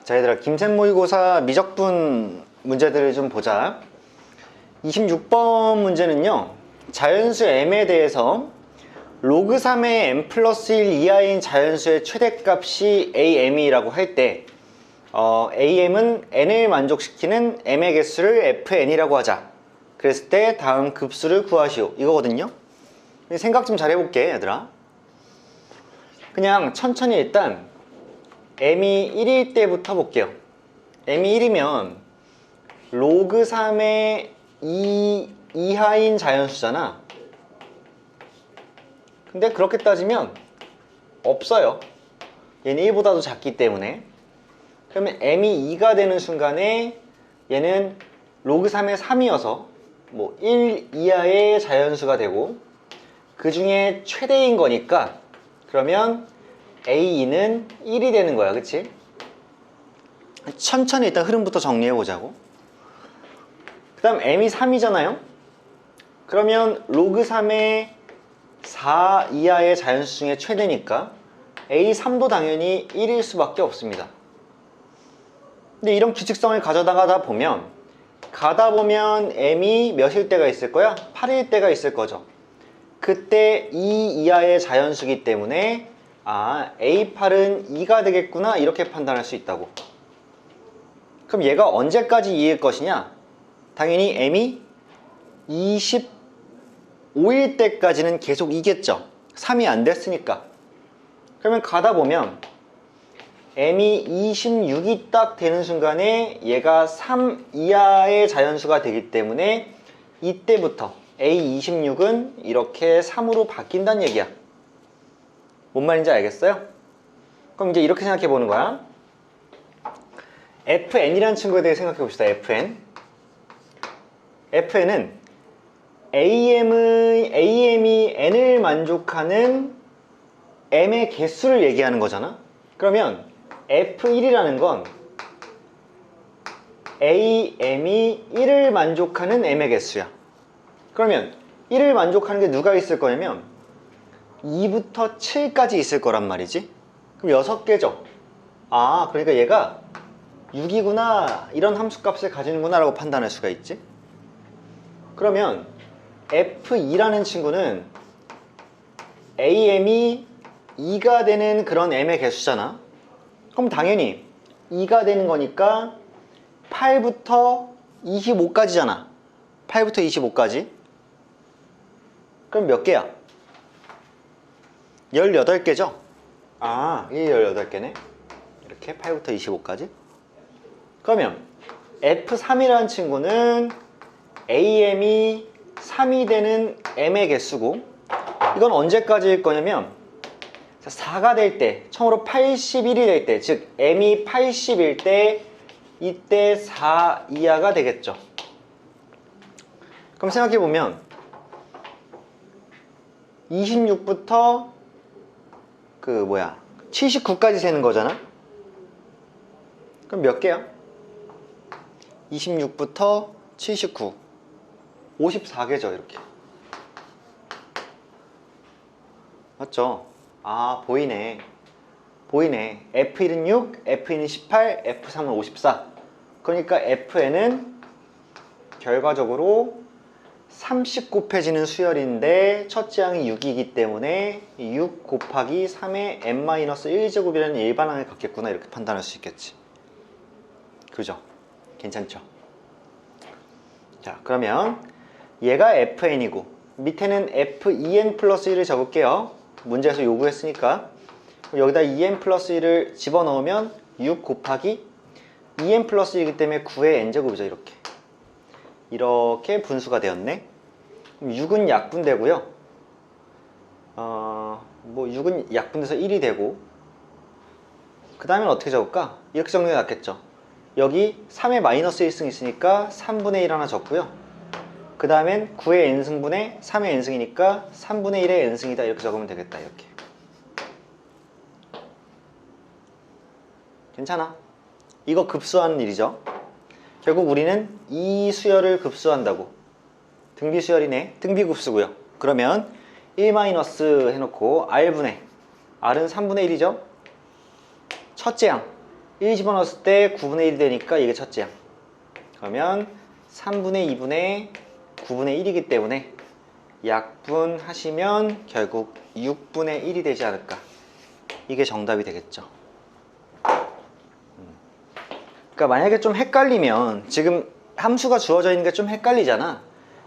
자, 얘들아, 김센 모의고사 미적분 문제들을 좀 보자. 26번 문제는요, 자연수 m에 대해서 로그 3의 m 플러스 1 이하인 자연수의 최대값이 am이라고 할 때 am은 n을 만족시키는 m의 개수를 fn이라고 하자. 그랬을 때 다음 급수를 구하시오, 이거거든요. 생각 좀 잘 해볼게, 얘들아. 그냥 천천히 일단 m이 1일 때부터 볼게요. m이 1이면 로그 3의 2 이하인 자연수잖아. 근데 그렇게 따지면 없어요. 얘는 1보다도 작기 때문에. 그러면 m이 2가 되는 순간에 얘는 로그 3의 3이어서 뭐 1 이하의 자연수가 되고, 그 중에 최대인 거니까 그러면 a는 1이 되는 거야, 그치? 천천히 일단 흐름부터 정리해 보자고. 그 다음 m이 3이잖아요. 그러면 로그 3의 4 이하의 자연수 중에 최대니까 a3도 당연히 1일 수밖에 없습니다. 근데 이런 규칙성을 가져다가다 보면 m이 몇일 때가 있을 거야? 8일 때가 있을 거죠. 그때 2 이하의 자연수기 때문에 a8은 2가 되겠구나, 이렇게 판단할 수 있다고. 그럼 얘가 언제까지 2일 것이냐? 당연히 m이 25일 때까지는 계속 2겠죠. 3이 안 됐으니까. 그러면 가다 보면 m이 26이 딱 되는 순간에 얘가 3 이하의 자연수가 되기 때문에 이때부터 a26은 이렇게 3으로 바뀐다는 얘기야. 뭔 말인지 알겠어요? 그럼 이제 이렇게 생각해 보는 거야. fn이라는 친구에 대해 생각해 봅시다. fn은 am이 n을 만족하는 m의 개수를 얘기하는 거잖아. 그러면 f1이라는 건 am이 1을 만족하는 m의 개수야. 그러면 1을 만족하는 게 누가 있을 거냐면 2부터 7까지 있을 거란 말이지. 그럼 6개죠. 그러니까 얘가 6이구나, 이런 함수값을 가지는구나 라고 판단할 수가 있지. 그러면 f2라는 친구는 am이 2가 되는 그런 m의 개수잖아. 그럼 당연히 2가 되는 거니까 8부터 25까지잖아 8부터 25까지. 그럼 몇 개야? 18개죠? 이게 18개네. 이렇게 8부터 25까지. 그러면 f3이라는 친구는 am이 3이 되는 m의 개수고, 이건 언제까지일 거냐면 4가 될 때, 처음으로 81이 될 때, 즉 m이 80일 때, 이때 4 이하가 되겠죠. 그럼 생각해보면 26부터 79까지 세는 거잖아. 그럼 몇 개야? 26부터 79, 54개죠. 이렇게. 맞죠? 보이네. f1은 6, f2는 18, f3은 54. 그러니까 fn은 결과적으로 30 곱해지는 수열인데 첫째 항이 6이기 때문에 6 곱하기 3의 n-1제곱이라는 일반항을 갖겠구나, 이렇게 판단할 수 있겠지. 그죠? 괜찮죠? 자, 그러면 얘가 fn이고 밑에는 f2n 플러스 1을 적을게요. 문제에서 요구했으니까. 여기다 2n 플러스 1을 집어넣으면 6 곱하기 2n 플러스 1이기 때문에 9의 n제곱이죠. 이렇게 분수가 되었네. 그럼 6은 약분되고요. 6은 약분돼서 1이 되고, 그 다음엔 어떻게 적을까? 이렇게 적는 게 낫겠죠. 여기 3의 마이너스 1승 있으니까 3분의 1 하나 적고요. 그 다음엔 9의 n승분의 3의 n승이니까 3분의 1의 n승이다, 이렇게 적으면 되겠다. 이렇게. 괜찮아. 이거 급수하는 일이죠. 결국 우리는 이 수열을 급수한다고. 등비수열이네. 등비급수고요. 그러면 1 마이너스 해놓고 r분의, r은 3분의 1이죠. 첫째 항 1 집어넣었을 때 9분의 1이 되니까 이게 첫째야. 그러면 3분의 2분의 9분의 1이기 때문에 약분하시면 결국 6분의 1이 되지 않을까. 이게 정답이 되겠죠. 그러니까 만약에 좀 헷갈리면, 지금 함수가 주어져 있는 게 좀 헷갈리잖아.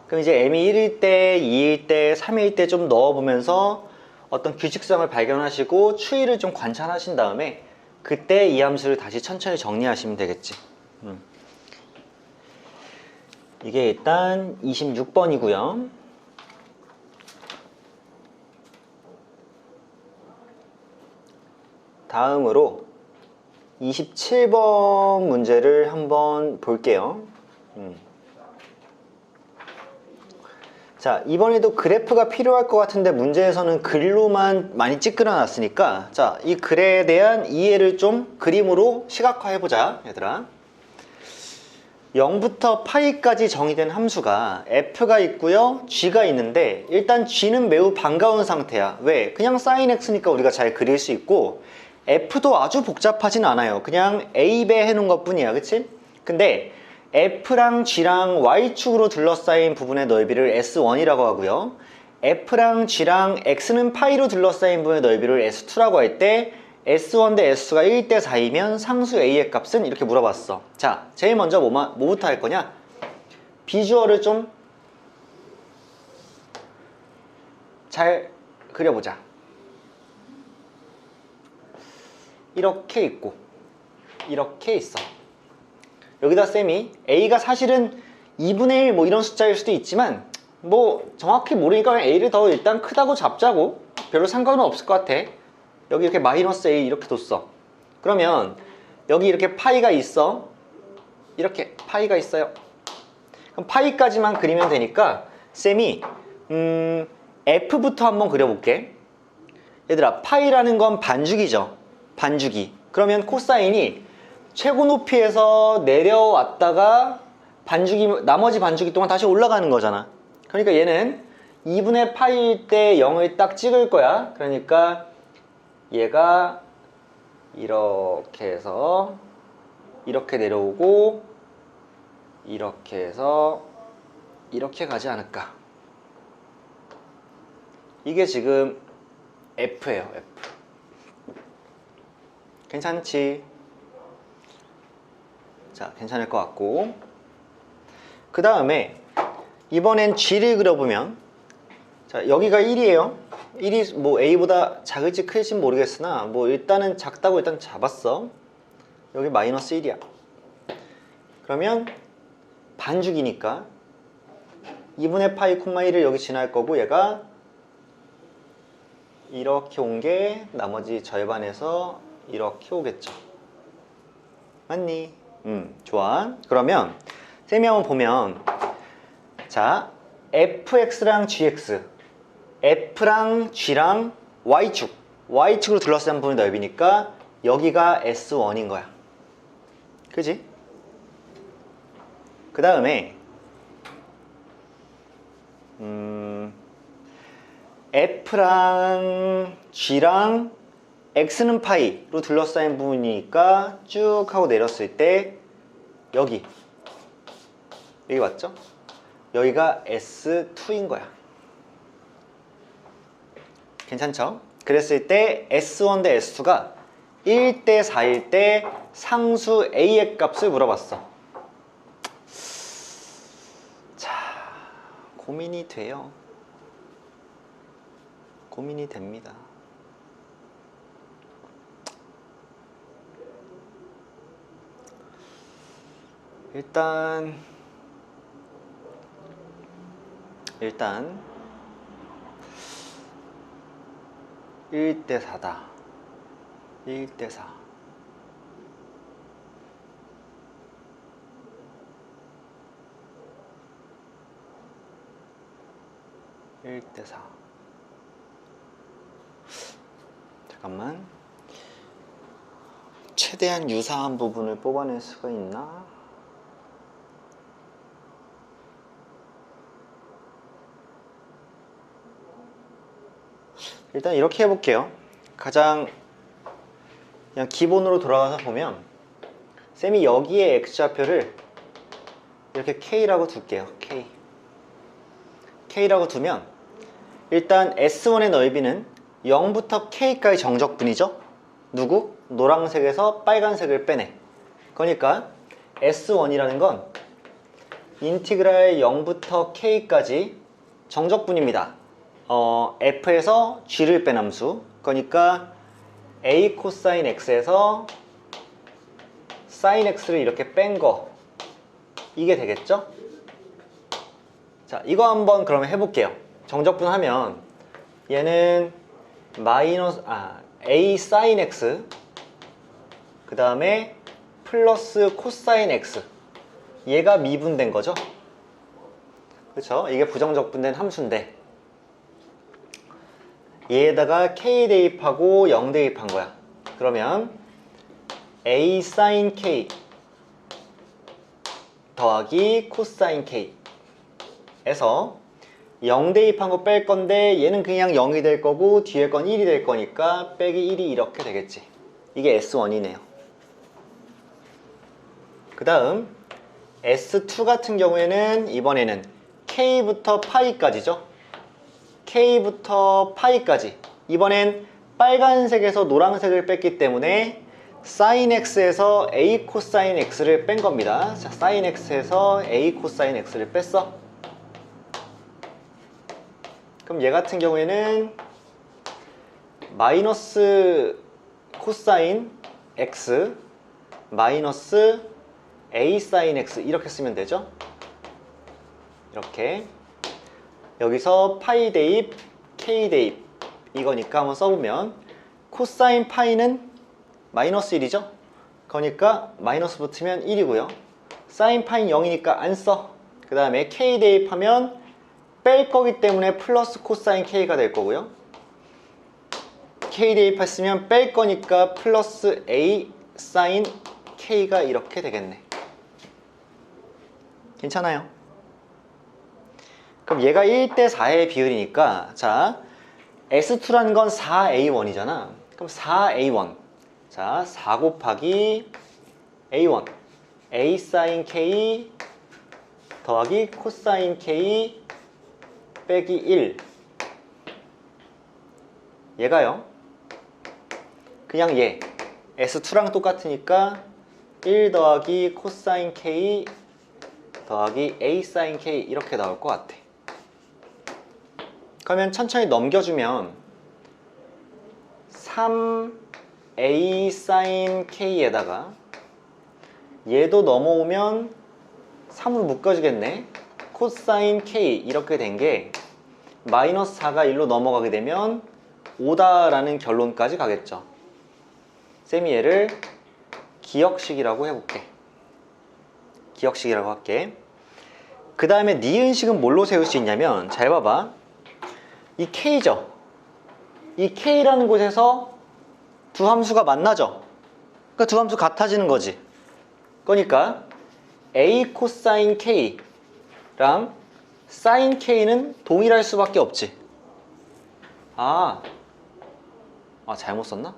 그럼 이제 m이 1일 때, 2일 때, 3일 때 좀 넣어보면서 어떤 규칙성을 발견하시고 추이를 좀 관찰하신 다음에 그때 이 함수를 다시 천천히 정리하시면 되겠지. 이게 일단 26번이고요. 다음으로 27번 문제를 한번 볼게요. 자, 이번에도 그래프가 필요할 것 같은데 문제에서는 글로만 많이 찌끄려 놨으니까, 자, 이 글에 대한 이해를 좀 그림으로 시각화해 보자, 얘들아. 0부터 파이까지 정의된 함수가 f가 있고요, g가 있는데, 일단 g는 매우 반가운 상태야. 왜? 그냥 sin x니까 우리가 잘 그릴 수 있고, f도 아주 복잡하진 않아요. 그냥 a배 해놓은 것 뿐이야, 그치? 근데 f랑 g랑 y축으로 둘러싸인 부분의 넓이를 s1이라고 하고요, f랑 g랑 x는 파이로 둘러싸인 부분의 넓이를 s2라고 할 때 S1 대 S2가 1대 4이면 상수 A의 값은? 이렇게 물어봤어. 자, 제일 먼저 뭐부터 할 거냐? 비주얼을 좀 잘 그려보자. 이렇게 있고 이렇게 있어. 여기다 쌤이 A가 사실은 2분의 1 뭐 이런 숫자일 수도 있지만 뭐 정확히 모르니까 그냥 A를 더 일단 크다고 잡자고. 별로 상관은 없을 것 같아. 여기 이렇게 마이너스 A 이렇게 뒀어. 그러면 여기 이렇게 파이가 있어. 이렇게 파이가 있어요. 그럼 파이까지만 그리면 되니까 쌤이 F부터 한번 그려볼게. 얘들아, 파이라는 건 반죽이죠. 반죽이. 그러면 코사인이 최고 높이에서 내려왔다가 반죽이, 나머지 반죽이 동안 다시 올라가는 거잖아. 그러니까 얘는 2분의 파이일 때 0을 딱 찍을 거야. 그러니까 얘가 이렇게 해서 이렇게 내려오고 이렇게 해서 이렇게 가지 않을까. 이게 지금 F예요, F. 괜찮지? 자, 괜찮을 것 같고, 그 다음에 이번엔 G를 그려보면, 자, 여기가 1이에요. 1이 뭐 A보다 작을지 클지 모르겠으나 뭐 일단은 작다고 일단 잡았어. 여기 마이너스 1이야. 그러면 반죽이니까 2분의 파이 콤마 1을 여기 지날 거고, 얘가 이렇게 온 게 나머지 절반에서 이렇게 오겠죠. 맞니? 좋아. 그러면 쌤이 한번 보면, 자, fx랑 gx, f랑 g랑 y축으로 둘러싼 부분의 넓이니까 여기가 S1인 거야. 그지? 그 다음에 F랑 G랑 X는 파이로 둘러싸인 부분이니까 쭉 하고 내렸을 때 여기 맞죠? 여기가 S2인 거야. 괜찮죠? 그랬을 때 S1 대 S2가 1대 4일 때 상수 A의 값을 물어봤어. 자, 고민이 돼요. 고민이 됩니다. 일단 1대 4다. 1대 4. 잠깐만. 최대한 유사한 부분을 뽑아낼 수가 있나? 일단 이렇게 해볼게요. 가장 그냥 기본으로 돌아가서 보면 쌤이 여기에 x좌표를 이렇게 k라고 둘게요. k라고 두면 일단 S1의 넓이는 0부터 k까지 정적분이죠. 누구? 노란색에서 빨간색을 빼내. 그러니까 S1이라는 건 인티그랄 0부터 k까지 정적분입니다. f에서 g를 뺀 함수. 그러니까 a 코사인 x에서 sin x를 이렇게 뺀 거, 이게 되겠죠? 자, 이거 한번 그러면 해볼게요. 정적분 하면 얘는 a sin x, 그 다음에 플러스 코사인 x, 얘가 미분된 거죠. 그렇죠? 이게 부정적분된 함수인데 얘에다가 k 대입하고 0 대입한 거야. 그러면 a sin k 더하기 코사인 k 에서 0 대입한 거 뺄 건데 얘는 그냥 0이 될 거고 뒤에 건 1이 될 거니까 빼기 1이 이렇게 되겠지. 이게 S1이네요. 그 다음 S2 같은 경우에는 이번에는 K부터 파이까지죠. K부터 파이까지. 이번엔 빨간색에서 노란색을 뺐기 때문에 sin x에서 a 코사인 x를 뺀 겁니다. 자, sin x에서 a 코사인 x를 뺐어. 그럼 얘 같은 경우에는 마이너스 코사인 x 마이너스 a sin x 이렇게 쓰면 되죠. 이렇게 여기서 파이 대입 k 대입 이거니까 한번 써보면 코사인 파이는 마이너스 1이죠. 그러니까 마이너스 붙으면 1이고요. 사인 파이는 0이니까 안 써. 그 다음에 k 대입하면 뺄 거기 때문에 플러스 코사인 k가 될 거고요. k 대입했으면 뺄 거니까 플러스 a 사인 k가 이렇게 되겠네. 괜찮아요? 그럼 얘가 1대 4의 비율이니까 자, S2라는 건 4A1이잖아. 그럼 4A1 자, 4 곱하기 A1 A 사인 K 더하기 코사인 K 빼기 1 얘가요 그냥 얘 S2랑 똑같으니까 1 더하기 코사인 K 더하기 A 사인 K 이렇게 나올 것 같아. 그러면 천천히 넘겨주면 3A 사인 K에다가 얘도 넘어오면 3으로 묶어지겠네. 코사인 K 이렇게 된 게 마이너스 4가 1로 넘어가게 되면 5다라는 결론까지 가겠죠. 쌤이 얘를 기억식이라고 해볼게. 기억식이라고 할게. 그 다음에 니은식은 뭘로 세울 수 있냐면 잘 봐봐. 이 K죠. 이 K라는 곳에서 두 함수가 만나죠. 그러니까 두 함수 같아지는 거지. 그러니까 A 코사인 K랑 사인 K는 동일할 수밖에 없지. 잘못 썼나?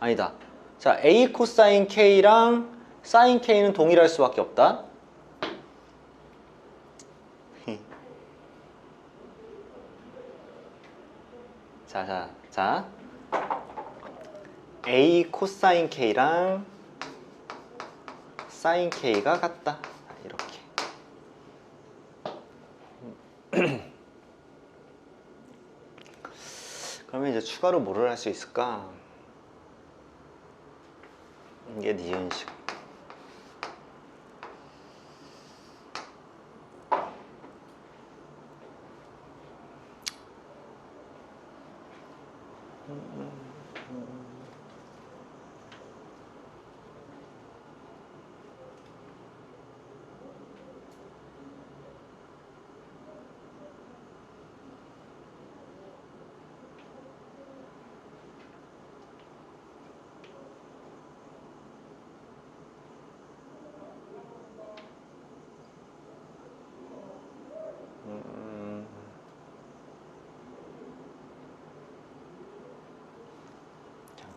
아니다. 자, A 코사인 K랑 사인 K는 동일할 수밖에 없다. 자, A 코사인 K랑 사인 K가 같다. 이렇게. 그러면 이제 추가로 뭐를 할 수 있을까? 이게 니은식.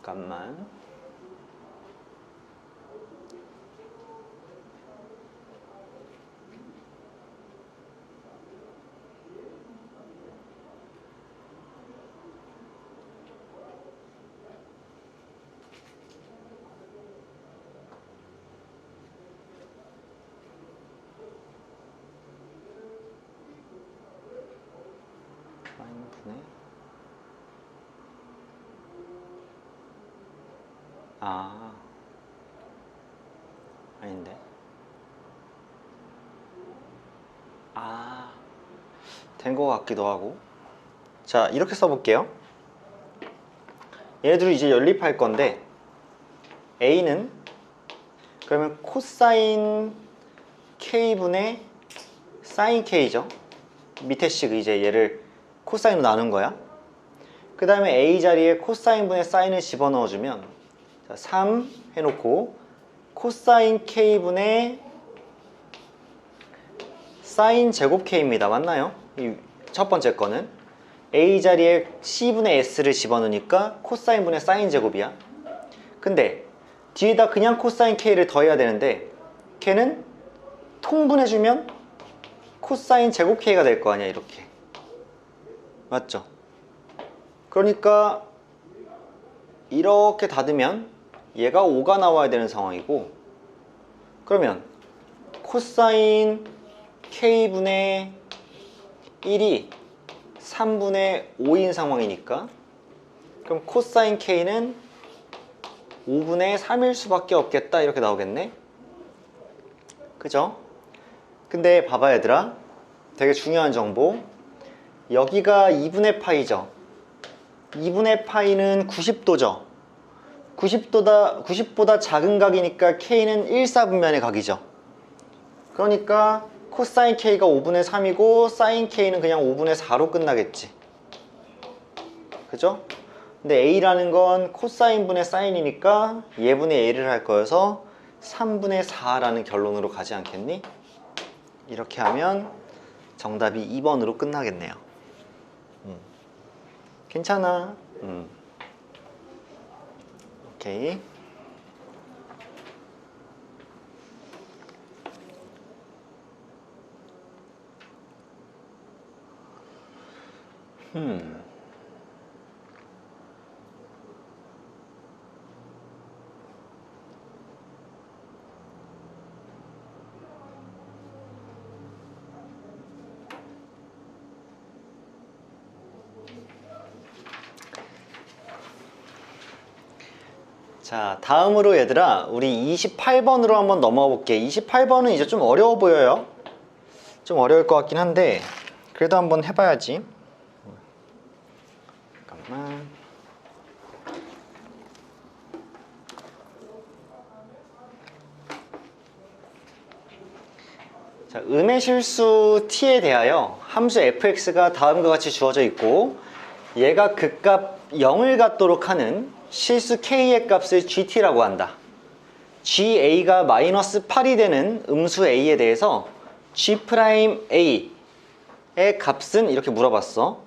잠깐만. 아, 아닌데. 아, 된 거 같기도 하고. 자, 이렇게 써볼게요. 얘네들이 이제 연립할 건데, A는 그러면 코사인 K분의 사인 K죠. 밑에 식 이제 얘를 코사인으로 나눈 거야. 그 다음에 A 자리에 코사인분의 사인을 집어넣어주면, 자, 3 해놓고 코사인 K분의 사인 제곱 K입니다. 맞나요? 이 첫 번째 거는 A 자리에 C분의 S를 집어넣으니까 코사인분의 사인 제곱이야. 근데 뒤에다 그냥 코사인 K를 더해야 되는데 걔는 통분해주면 코사인 제곱 K가 될 거 아니야. 이렇게 맞죠? 그러니까 이렇게 닫으면 얘가 5가 나와야 되는 상황이고, 그러면 코사인 K분의 1이 3분의 5인 상황이니까, 그럼 코사인 K는 5분의 3일 수밖에 없겠다. 이렇게 나오겠네. 그죠? 근데 봐봐 얘들아, 되게 중요한 정보. 여기가 2분의 파이죠. 2분의 파이는 90도죠. 90보다 작은 각이니까 K는 1사분면의 각이죠. 그러니까 코사인 K가 5분의 3이고 사인 K는 그냥 5분의 4로 끝나겠지. 그죠? 근데 A라는 건 코사인분의 사인이니까 얘분의 A를 할 거여서 3분의 4라는 결론으로 가지 않겠니? 이렇게 하면 정답이 2번으로 끝나겠네요. 괜찮아. 오케이. 자, 다음으로 얘들아, 우리 28번으로 한번 넘어가 볼게. 28번은 이제 좀 어려워 보여요. 좀 어려울 것 같긴 한데 그래도 한번 해봐야지. 잠깐만. 자, 음의 실수 t에 대하여 함수 fx가 다음과 같이 주어져 있고, 얘가 극값 0을 갖도록 하는 실수 k의 값을 gt라고 한다. ga가 마이너스 8이 되는 음수 a에 대해서 g'a의 값은 이렇게 물어봤어.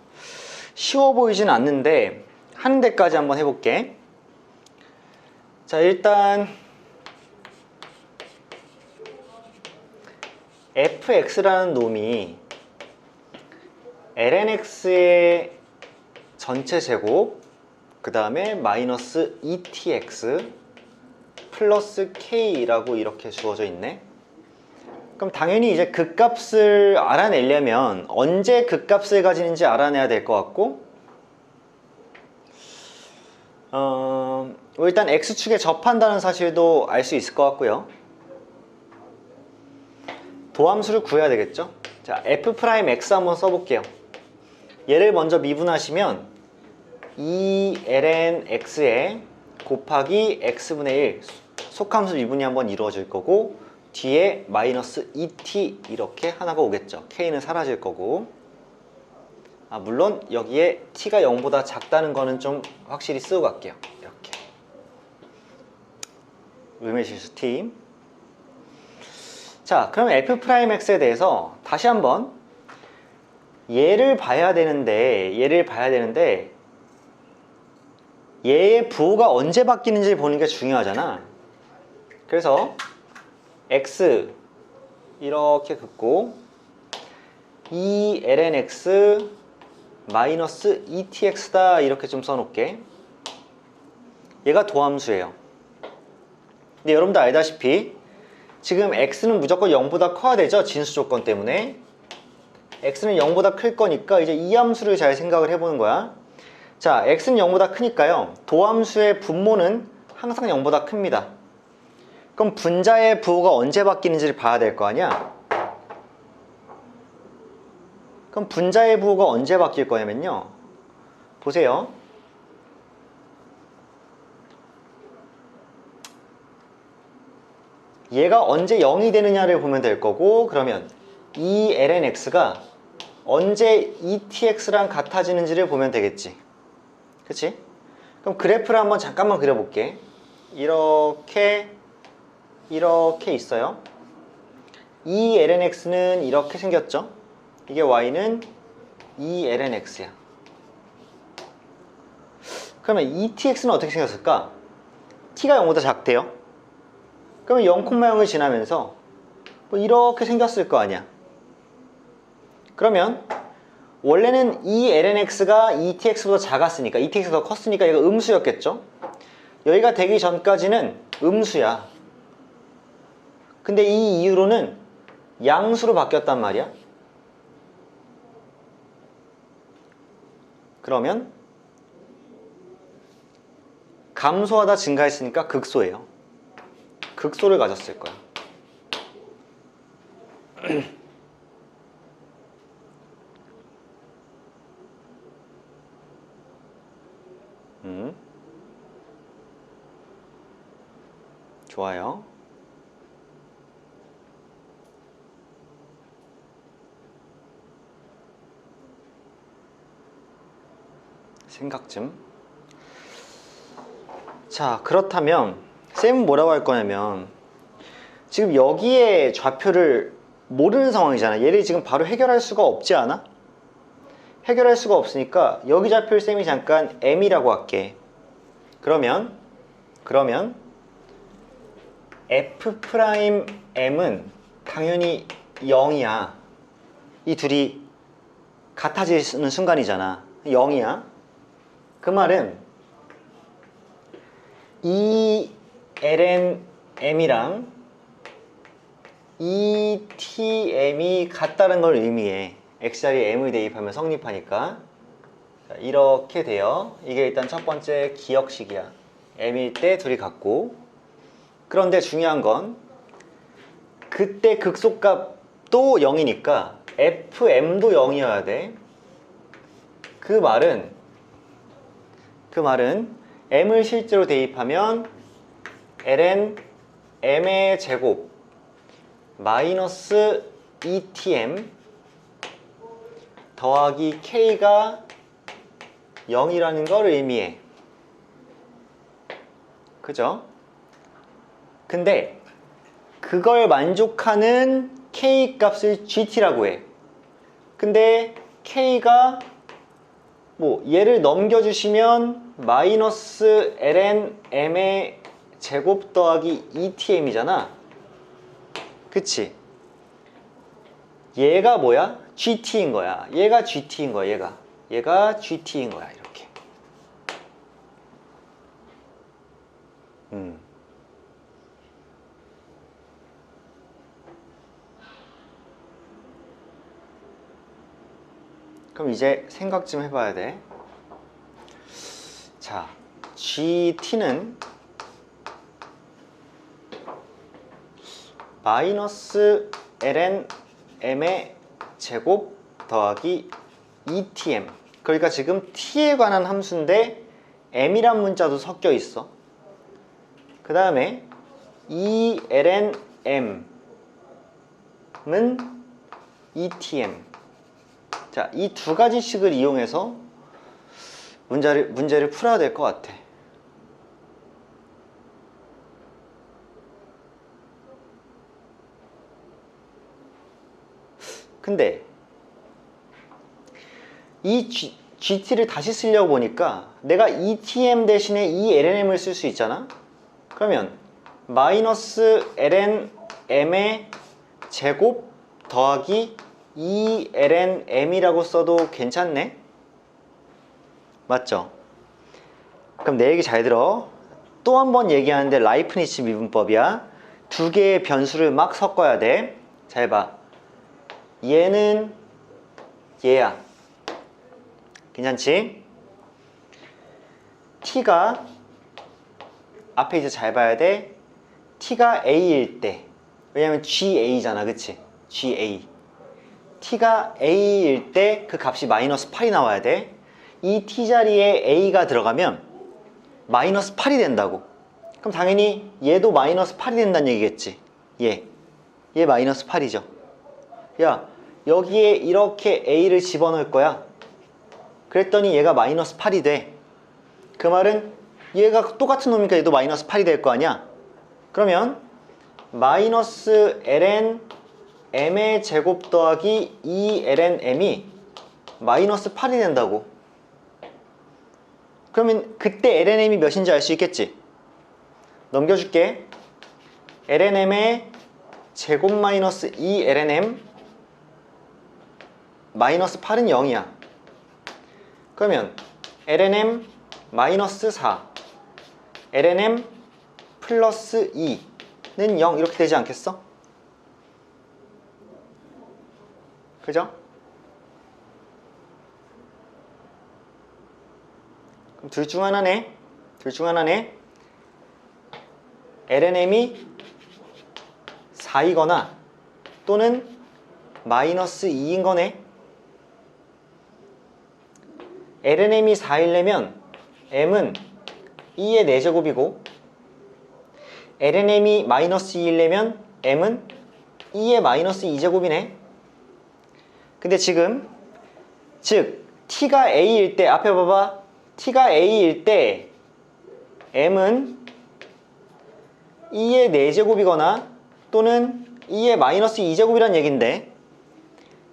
쉬워 보이진 않는데 하는 데까지 한번 해볼게. 자, 일단 fx라는 놈이 lnx의 전체 제곱, 그 다음에 마이너스 2tx 플러스 k라고 이렇게 주어져 있네. 그럼 당연히 이제 극값을 알아내려면 언제 극값을 가지는지 알아내야 될 것 같고, 일단 x축에 접한다는 사실도 알 수 있을 것 같고요. 도함수를 구해야 되겠죠. 자, f'x 한번 써볼게요. 얘를 먼저 미분하시면 2lnx에 곱하기 x분의 1 속함수 미분이 한번 이루어질 거고, 뒤에 마이너스 2t 이렇게 하나가 오겠죠. k는 사라질 거고, 물론 여기에 t가 0보다 작다는 거는 좀 확실히 쓰고 갈게요. 이렇게 음의 실수 t. 자, 그럼 f'x에 대해서 다시 한번 얘를 봐야 되는데 얘의 부호가 언제 바뀌는지 보는 게 중요하잖아. 그래서 x 이렇게 긋고 2lnx 마이너스 2tx다 이렇게 좀 써놓을게. 얘가 도함수예요. 근데 여러분들 알다시피 지금 x는 무조건 0보다 커야 되죠. 진수 조건 때문에. x는 0보다 클 거니까 이제 이 함수를 잘 생각을 해보는 거야. 자, x는 0보다 크니까요. 도함수의 분모는 항상 0보다 큽니다. 그럼 분자의 부호가 언제 바뀌는지를 봐야 될 거 아니야? 그럼 분자의 부호가 언제 바뀔 거냐면요. 보세요. 얘가 언제 0이 되느냐를 보면 될 거고, 그러면 이 lnx가 언제 etx랑 같아지는지를 보면 되겠지. 그치? 그럼 그래프를 한번 잠깐만 그려볼게. 이렇게 있어요. 이 lnx는 이렇게 생겼죠. 이게 y는 이 lnx야. 그러면 etx는 어떻게 생겼을까? t가 0보다 작대요. 그러면 0,0을 지나면서 뭐 이렇게 생겼을 거 아니야. 그러면 원래는 이 lnx가 etx보다 작았으니까, etx가 더 컸으니까 얘가 음수였겠죠. 여기가 되기 전까지는 음수야. 근데 이 이후로는 양수로 바뀌었단 말이야. 그러면 감소하다 증가했으니까 극소예요. 극소를 가졌을 거야. 좋아요. 생각 좀. 자, 그렇다면 쌤은 뭐라고 할 거냐면, 지금 여기에 좌표를 모르는 상황이잖아. 얘를 지금 바로 해결할 수가 없지 않아? 해결할 수가 없으니까 여기 좌표를 쌤이 잠깐 m이라고 할게. 그러면 f'm은 당연히 0이야. 이 둘이 같아지는 순간이잖아. 0이야. 그 말은 이 lnm이랑 etm이 같다는 걸 의미해. x자리에 m을 대입하면 성립하니까. 자, 이렇게 돼요. 이게 일단 첫 번째 기억식이야. m일 때 둘이 같고. 그런데 중요한 건 그때 극소값도 0이니까 fm도 0이어야 돼. 그 말은 m을 실제로 대입하면 ln m의 제곱 마이너스 etm 더하기 k가 0이라는 걸 의미해. 그죠? 근데 그걸 만족하는 k 값을 gt라고 해. 근데 k가 뭐 얘를 넘겨주시면 마이너스 ln m의 제곱 더하기 etm이잖아. 그치? 얘가 뭐야? gt인 거야. 얘가 gt인 거야. 얘가 gt인 거야. 이렇게. 그럼 이제 생각 좀 해봐야 돼. 자, GT는 마이너스 ln m의 제곱 더하기 etm. 그러니까 지금 t에 관한 함수인데 m이란 문자도 섞여 있어. 그 다음에 이 ln m은 etm. 자, 이 두 가지 식을 이용해서 문제를 풀어야 될 것 같아. 근데 이 GT를 다시 쓰려고 보니까 내가 ETM 대신에 이 LNM을 쓸 수 있잖아? 그러면 마이너스 ln m의 제곱 더하기 2ln m이라고 써도 괜찮네? 맞죠? 그럼 내 얘기 잘 들어. 또 한 번 얘기하는데 라이프니츠 미분법이야. 두 개의 변수를 막 섞어야 돼. 잘 봐. 얘는 얘야. 괜찮지? t가 앞에 이제 잘 봐야 돼. t가 a일 때, 왜냐면 GA잖아, 그치? GA. t가 a일 때 그 값이 마이너스 8이 나와야 돼. 이 t 자리에 a가 들어가면 마이너스 8이 된다고. 그럼 당연히 얘도 마이너스 8이 된다는 얘기겠지. 얘 마이너스 8이죠. 야, 여기에 이렇게 a를 집어넣을 거야. 그랬더니 얘가 마이너스 8이 돼. 그 말은 얘가 똑같은 놈이니까 얘도 마이너스 8이 될 거 아니야. 그러면 마이너스 ln m의 제곱 더하기 2ln m이 마이너스 8이 된다고. 그러면 그때 ln m이 몇인지 알 수 있겠지. 넘겨줄게. ln m의 제곱 마이너스 2ln m 마이너스 8은 0이야. 그러면 ln m 마이너스 4 ln m 플러스 2는 0 이렇게 되지 않겠어? 그죠? 그럼 둘 중 하나네. ln m이 4이거나 또는 마이너스 2인 거네. ln m이 4이려면 m은 2의 4제곱이고 ln m이 마이너스 2이려면 m은 2의 마이너스 2제곱이네. 근데 지금 즉 t가 a일 때 앞에 봐봐. t가 a일 때 m은 2의 4제곱이거나 또는 2의 마이너스 2제곱이란 얘긴데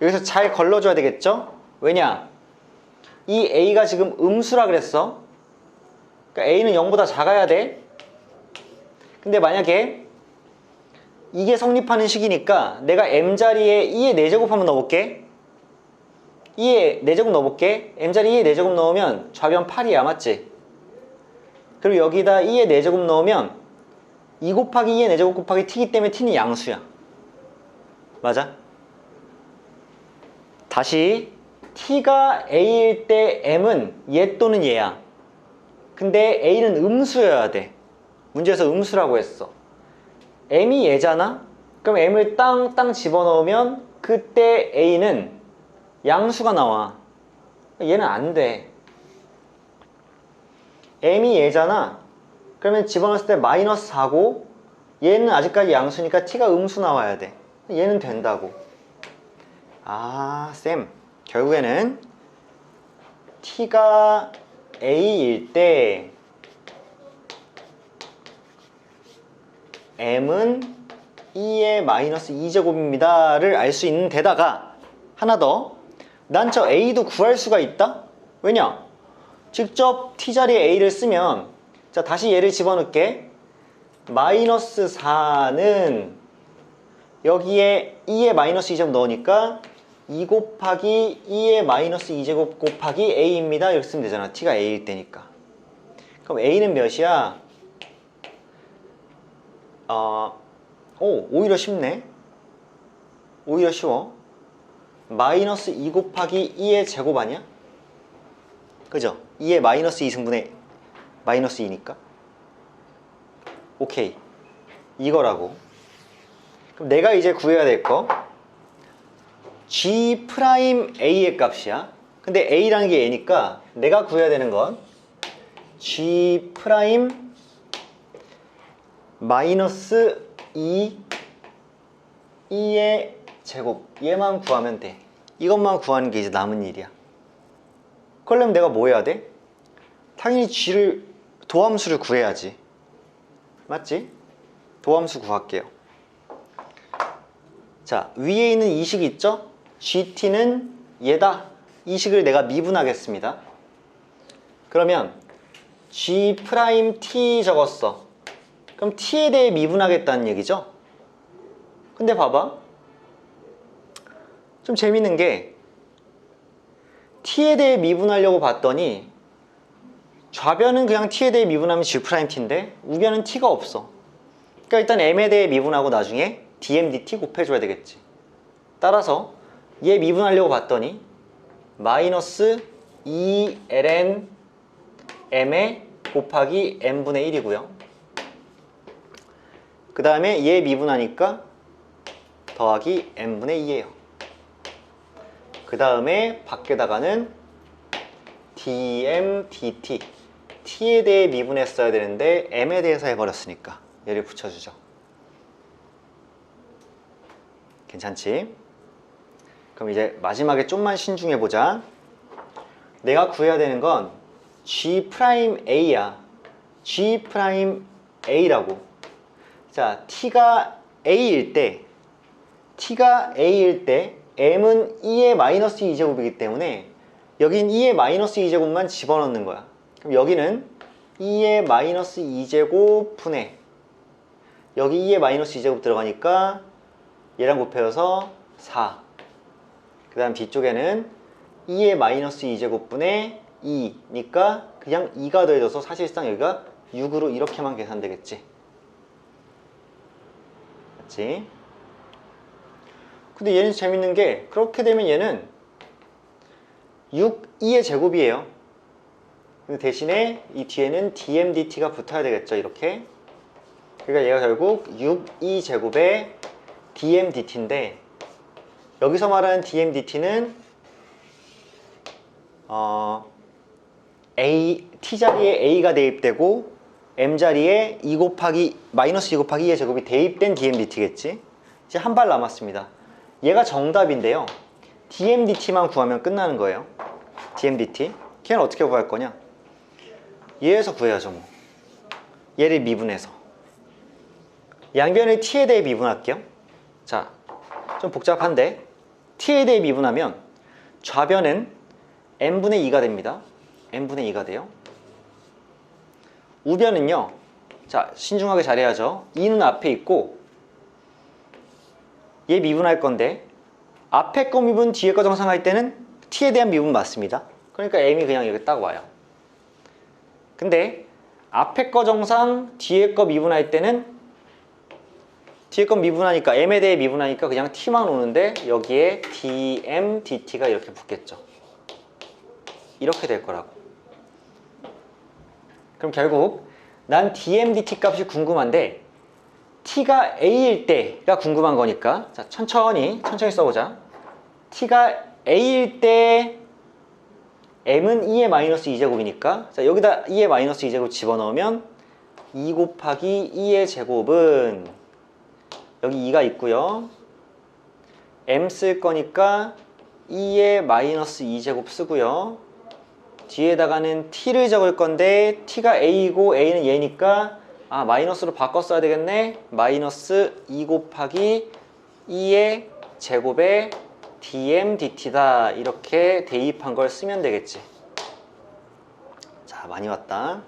여기서 잘 걸러줘야 되겠죠? 왜냐? 이 a가 지금 음수라 그랬어. 그러니까 a는 0보다 작아야 돼. 근데 만약에 이게 성립하는 식이니까 내가 m자리에 2의 4제곱 한번 넣어볼게. 2의 4제곱 넣어볼게. m자리에 2의 4제곱 넣으면 좌변 8이야. 맞지? 그리고 여기다 2의 4제곱 넣으면 2 곱하기 2의 4제곱 곱하기 t이기 때문에 t는 양수야. 맞아? 다시 t가 a일 때 m은 얘 또는 얘야. 근데 a는 음수여야 돼. 문제에서 음수라고 했어. m이 얘잖아? 그럼 m을 땅 집어넣으면 그때 a는 양수가 나와. 얘는 안 돼. m이 얘잖아? 그러면 집어넣었을 때 마이너스 4고 얘는 아직까지 양수니까 t가 음수 나와야 돼. 얘는 된다고. 아, 쌤. 결국에는 t가 a일 때 m은 2의 마이너스 2제곱입니다 를 알 수 있는 데다가 하나 더. 난 저 a도 구할 수가 있다? 왜냐? 직접 t자리에 a를 쓰면 자 다시 얘를 집어넣을게. 마이너스 4는 여기에 2의 마이너스 2제곱 넣으니까 2 곱하기 2의 마이너스 2제곱 곱하기 a입니다. 이렇게 쓰면 되잖아. t가 a일 때니까. 그럼 a는 몇이야? 오히려 쉽네. 오히려 쉬워. 마이너스 2 곱하기 2의 제곱 아니야? 그죠? 2의 마이너스 2승분의 마이너스 2니까. 오케이. 이거라고. 그럼 내가 이제 구해야 될 거 G 프라임 A의 값이야. 근데 A라는 게 A니까 내가 구해야 되는 건 G 프라임 마이너스 2의 제곱 얘만 구하면 돼. 이것만 구하는 게 이제 남은 일이야. 그러려면 내가 뭐 해야 돼? 당연히 G를 도함수를 구해야지. 맞지? 도함수 구할게요. 자, 위에 있는 이 식 있죠? GT는 얘다. 이 식을 내가 미분하겠습니다. 그러면 G 프라임 T 적었어. 그럼 T에 대해 미분하겠다는 얘기죠? 근데 봐봐. 좀 재밌는 게 T에 대해 미분하려고 봤더니 좌변은 그냥 T에 대해 미분하면 G 프라임 T인데 우변은 T가 없어. 그러니까 일단 M에 대해 미분하고 나중에 dmdt 곱해줘야 되겠지. 따라서 얘 미분하려고 봤더니 마이너스 2ln m에 곱하기 n분의 1이고요. 그 다음에 얘 미분하니까 더하기 n분의 2예요. 그 다음에 밖에다가는 dm dt, t에 대해 미분했어야 되는데 m에 대해서 해버렸으니까 얘를 붙여주죠. 괜찮지? 그럼 이제 마지막에 좀만 신중해보자. 내가 구해야 되는 건 G'A야. G'A라고. 자, t가 A일 때 m은 2의 마이너스 2제곱이기 때문에 여긴 2의 마이너스 2제곱만 집어넣는 거야. 그럼 여기는 2의 마이너스 2제곱 분의 여기 2의 마이너스 2제곱 들어가니까 얘랑 곱해서 4. 그 다음 뒤쪽에는 2의 마이너스 2제곱 분의 2니까 그냥 2가 더해져서 사실상 여기가 6으로 이렇게만 계산되겠지. 맞지? 근데 얘는 재밌는 게 그렇게 되면 얘는 6, 2의 제곱이에요. 근데 대신에 이 뒤에는 dm dt가 붙어야 되겠죠. 이렇게. 그러니까 얘가 결국 6, 2제곱의 dm dt인데 여기서 말하는 dm dt는 t자리에 a가 대입되고 m자리에 2 곱하기 마이너스 2 곱하기 2의 제곱이 대입된 dm dt겠지. 이제 한 발 남았습니다. 얘가 정답인데요. dm dt만 구하면 끝나는 거예요. dm dt. 걔는 어떻게 구할 거냐? 얘에서 구해야죠 뭐. 얘를 미분해서 양변을 t에 대해 미분할게요. 자, 좀 복잡한데 t에 대해 미분하면 좌변은 n분의 2가 됩니다. n분의 2가 돼요. 우변은요, 자 신중하게 잘해야죠. 2는 앞에 있고 얘 미분할 건데 앞에 거 미분 뒤에 거 정상할 때는 t에 대한 미분 맞습니다. 그러니까 m이 그냥 여기 딱 와요. 근데 앞에 거 정상 뒤에 거 미분할 때는 뒤에 거 미분하니까 m에 대해 미분하니까 그냥 t만 오는데 여기에 dm dt가 이렇게 붙겠죠. 이렇게 될 거라고. 그럼 결국 난 dm dt 값이 궁금한데 t가 a일 때가 궁금한 거니까 자 천천히 써보자. t가 a일 때 m은 2의 마이너스 2제곱이니까 자 여기다 2의 마이너스 2제곱 집어넣으면 2 곱하기 2의 제곱은 여기 2가 있고요. m 쓸 거니까 2의 마이너스 2제곱 쓰고요. 뒤에다가는 t를 적을 건데 t가 a이고 a는 얘니까 마이너스로 바꿔 써야 되겠네. 마이너스 2 곱하기 2의 제곱에 dm dt다. 이렇게 대입한 걸 쓰면 되겠지. 자, 많이 왔다.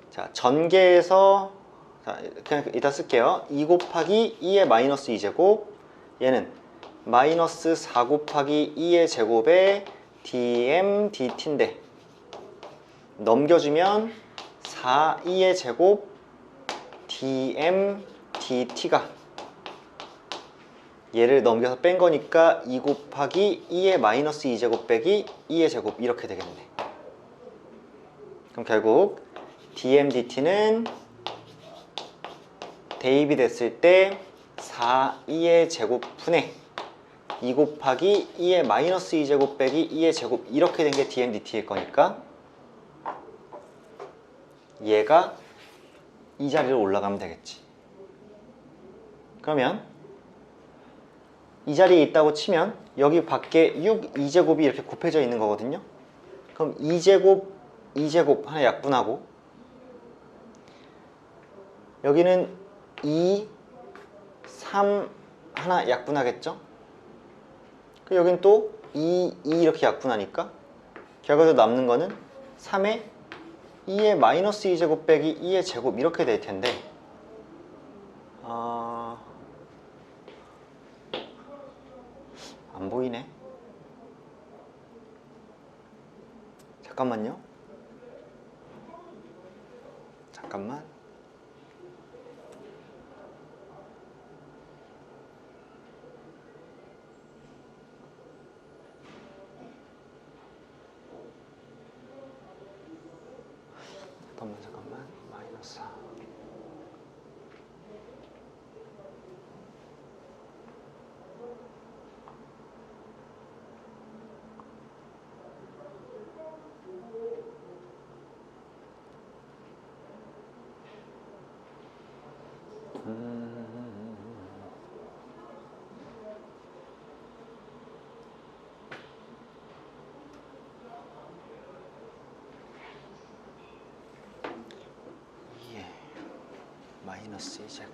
자, 전개해서 자, 그냥 이따 쓸게요. 2 곱하기 2의 마이너스 2제곱 얘는 마이너스 4 곱하기 2의 제곱에 dm dt인데 넘겨주면 4 2의 제곱 dm dt가 얘를 넘겨서 뺀 거니까 2 곱하기 2의 마이너스 2제곱 빼기 2의 제곱 이렇게 되겠네. 그럼 결국 dm dt는 대입이 됐을 때 4 2의 제곱 분의 2 곱하기 2의 마이너스 2제곱 빼기 2의 제곱 이렇게 된 게 dm dt일 거니까 얘가 이 자리로 올라가면 되겠지. 그러면 이 자리에 있다고 치면 여기 밖에 6 2제곱이 이렇게 곱해져 있는 거거든요. 그럼 2제곱 2제곱 하나 약분하고 여기는 2 3 하나 약분하겠죠. 여긴 또 2 이렇게 약분하니까 결과적으로 남는 거는 3에 2의 마이너스 2제곱 빼기 2의 제곱 이렇게 될 텐데 안 보이네. 잠깐만요. 잠깐만. 잠깐만. 마이너스 4. 마이너스 2제곱.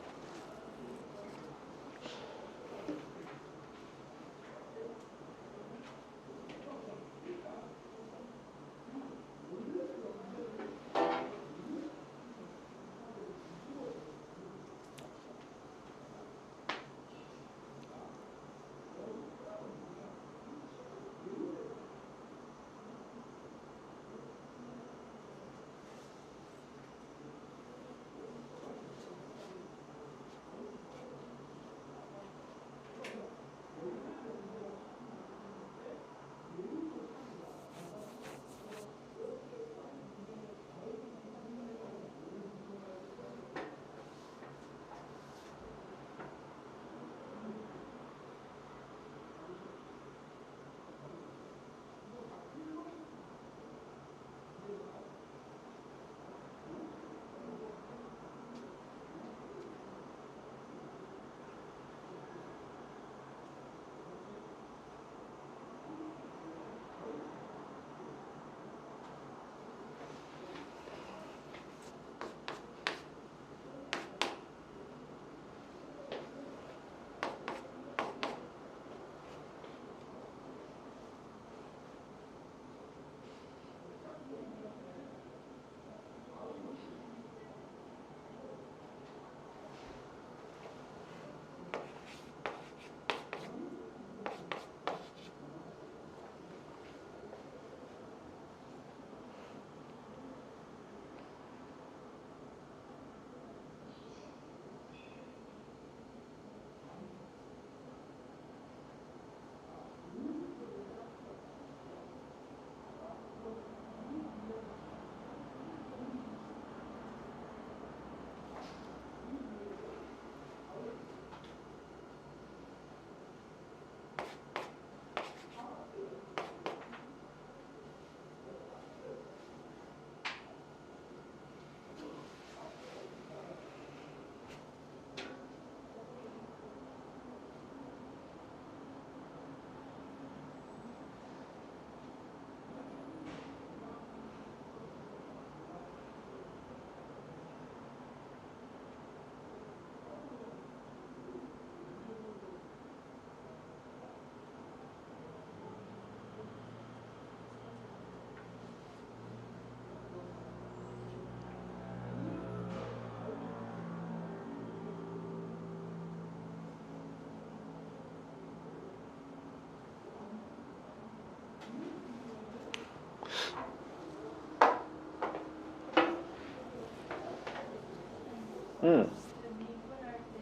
미분할 때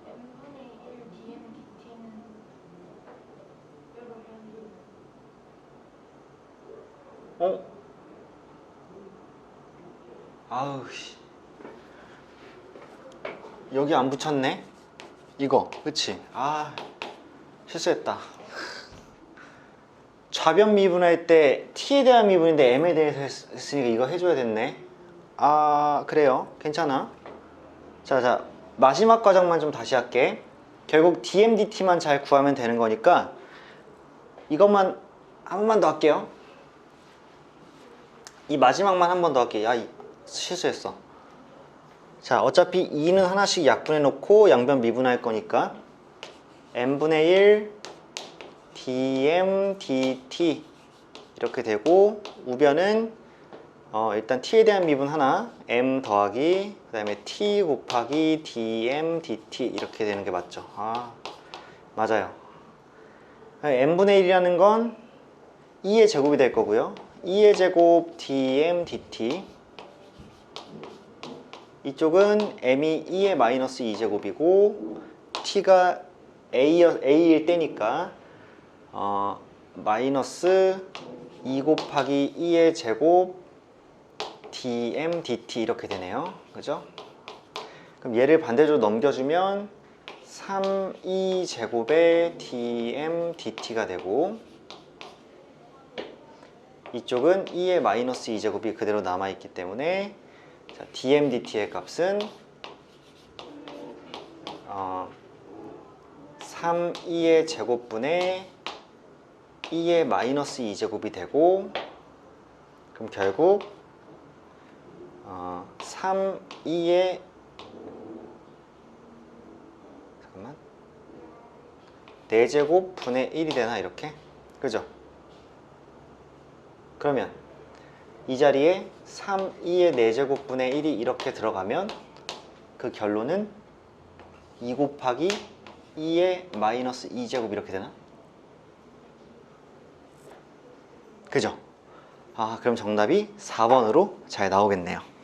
n분의 1 dmdt는 여러 변이 아우 씨. 여기 안 붙였네? 이거 그치? 아 실수했다. 좌변 미분할 때 t에 대한 미분인데 m에 대해서 했으니까 이거 해줘야 됐네. 아 그래요 괜찮아. 자 마지막 과정만 좀 다시 할게. 결국 dmdt만 잘 구하면 되는 거니까 이것만 한 번만 더 할게요. 이 마지막만 한 번 더 할게. 실수했어. 자 어차피 2는 하나씩 약분해 놓고 양변 미분할 거니까 n분의 1 dm dt 이렇게 되고 우변은 일단 t에 대한 미분 하나 m 더하기 그 다음에 t 곱하기 dm dt 이렇게 되는 게 맞죠. 맞아요. n분의 1이라는 건 2의 제곱이 될 거고요. 2의 제곱 dm dt 이쪽은 m이 2의 마이너스 2제곱이고 t가 a일 때니까 마이너스 2 곱하기 2의 제곱 dm dt 이렇게 되네요. 그죠? 그럼 얘를 반대로 넘겨주면 3e 제곱의 dm dt가 되고, 이쪽은 2의 마이너스 2제곱이 그대로 남아있기 때문에 자, dm dt의 값은 3e의 제곱분의 2의 마이너스 2제곱이 되고, 그럼 결국 3e의 4제곱 분의 1이 되나 이렇게? 그죠? 그러면 이 자리에 3e의 4제곱 분의 1이 이렇게 들어가면 그 결론은 2 곱하기 2의 마이너스 2제곱 이렇게 되나? 그죠? 그럼 정답이 4번으로 잘 나오겠네요.